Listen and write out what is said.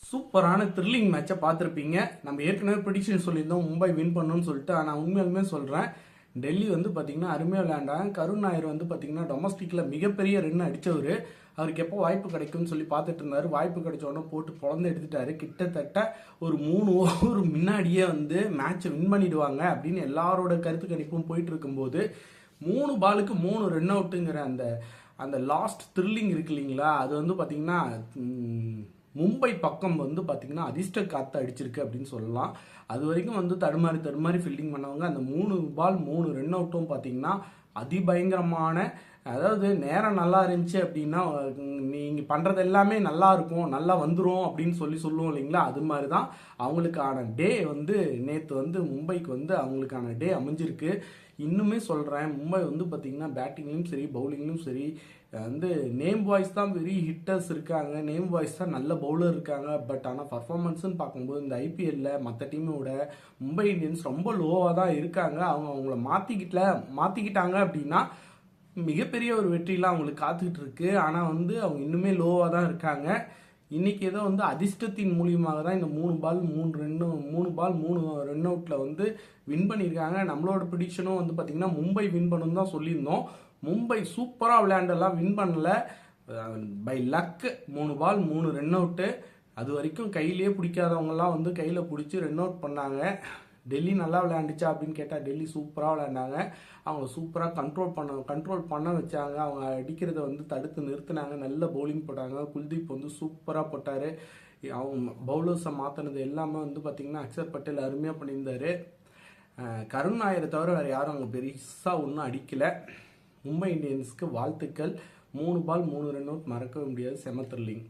சூப்பரான த்ரில்லிங் மேட்சை பார்த்துருப்பீங்க. நம்ம ஏற்கனவே ப்ரிடிக்ஷன் சொல்லியிருந்தோம் மும்பை வின் பண்ணணும்னு சொல்லிட்டு. ஆனால் உண்மையாலுமே சொல்கிறேன், டெல்லி வந்து பார்த்தீங்கன்னா அருமையாக விளையாண்டாங்க. கருண் நாயர் வந்து பார்த்தீங்கன்னா டொமஸ்டிக்கில் மிகப்பெரிய ரன் அடித்தவர். அவருக்கு எப்போ வாய்ப்பு கிடைக்கும்னு சொல்லி பார்த்துட்டு இருந்தார். வாய்ப்பு கிடைச்ச உடனே போட்டு பொழந்து எடுத்துட்டாரு. கிட்டத்தட்ட ஒரு 3 ஓவர் முன்னாடியே வந்து மேட்சை வின் பண்ணிடுவாங்க அப்படின்னு எல்லாரோட கருத்து கணிப்பும் போயிட்டு இருக்கும்போது 3 பாலுக்கு 3 ரன் அவுட்டுங்கிற அந்த அந்த லாஸ்ட் த்ரில்லிங் இருக்கு இல்லைங்களா, அது வந்து பார்த்தீங்கன்னா மும்பை பக்கம் வந்து பார்த்தீங்கன்னா அதிர்ஷ்ட காற்று அடிச்சிருக்கு அப்படின்னு சொல்லலாம். அது வரைக்கும் வந்து தடுமாறி ஃபீல்டிங் பண்ணவங்க அந்த 3 பால் 3 ரன் அவுட்டும் பார்த்தீங்கன்னா அதிபயங்கரமான, அதாவது நேரம் நல்லா இருந்துச்சு அப்படின்னா நீங்கள் பண்ணுறது எல்லாமே நல்லா இருக்கும், நல்லா வந்துடும் அப்படின்னு சொல்லுவோம் இல்லைங்களா, அது மாதிரி தான் அவங்களுக்கான டே வந்து நேற்று வந்து மும்பைக்கு வந்து அவங்களுக்கான டே அமைஞ்சிருக்கு. இன்னுமே சொல்கிறேன், மும்பை வந்து பார்த்திங்கன்னா பேட்டிங்லேயும் சரி பவுலிங்லேயும் சரி வந்து நேம் வாய்ஸ் தான் பெரிய ஹிட்டர்ஸ் இருக்காங்க, நேம் வாய்ஸ் தான் நல்ல பவுலர் இருக்காங்க. பட் ஆனால் பர்ஃபார்மன்ஸ்ன்னு பார்க்கும்போது இந்த ஐபிஎல்ல மற்ற டீமோட மும்பை இந்தியன்ஸ் ரொம்ப லோவாக தான் இருக்காங்க. அவங்கள மாற்றிக்கிட்டாங்க அப்படின்னா மிகப்பெரிய ஒரு வெற்றிலாம் அவங்களுக்கு காத்துக்கிட்டு இருக்கு. ஆனால் வந்து அவங்க இன்னுமே லோவாக தான் இருக்காங்க. இன்னைக்கு ஏதோ வந்து அதிர்ஷ்டத்தின் மூலியமாக தான் இந்த 3 பால் 3 ரன் அவுட்டில் வந்து வின் பண்ணியிருக்காங்க. நம்மளோட ப்ரிடிக்ஷனும் வந்து பார்த்தீங்கன்னா மும்பை வின் பண்ணணும் தான் சொல்லியிருந்தோம். மும்பை சூப்பராக விளையாண்டெல்லாம் வின் பண்ணல, by luck 3 ball 3 run out. அது வரைக்கும் கையிலேயே பிடிக்காதவங்கலாம் வந்து கையில் பிடிச்சி ரன் அவுட் பண்ணாங்க. டெல்லி நல்லா விளையாண்டுச்சா அப்படின்னு கேட்டால் டெல்லி சூப்பராக விளையாண்டாங்க. அவங்க சூப்பராக கண்ட்ரோல் பண்ண வச்சாங்க. அவங்க அடிக்கிறத வந்து தடுத்து நிறுத்தினாங்க. நல்ல பவுலிங் போட்டாங்க. குல்தீப் வந்து சூப்பராக போட்டார். அவங்க பவுலர்ஸை மாற்றினது எல்லாமே வந்து பார்த்திங்கன்னா அக்ஷர் பட்டேல் அருமையாக பண்ணியிருந்தார். கருண் நாயரை தவிர வேறு யாரும் அவங்க பெருசாக ஒன்றும் அடிக்கலை. மும்பை இந்தியன்ஸ்க்கு வாழ்த்துக்கள். 3 பால் 3 ரன் அவுட் மறக்கவே முடியாது. செம த்ரில்லிங்.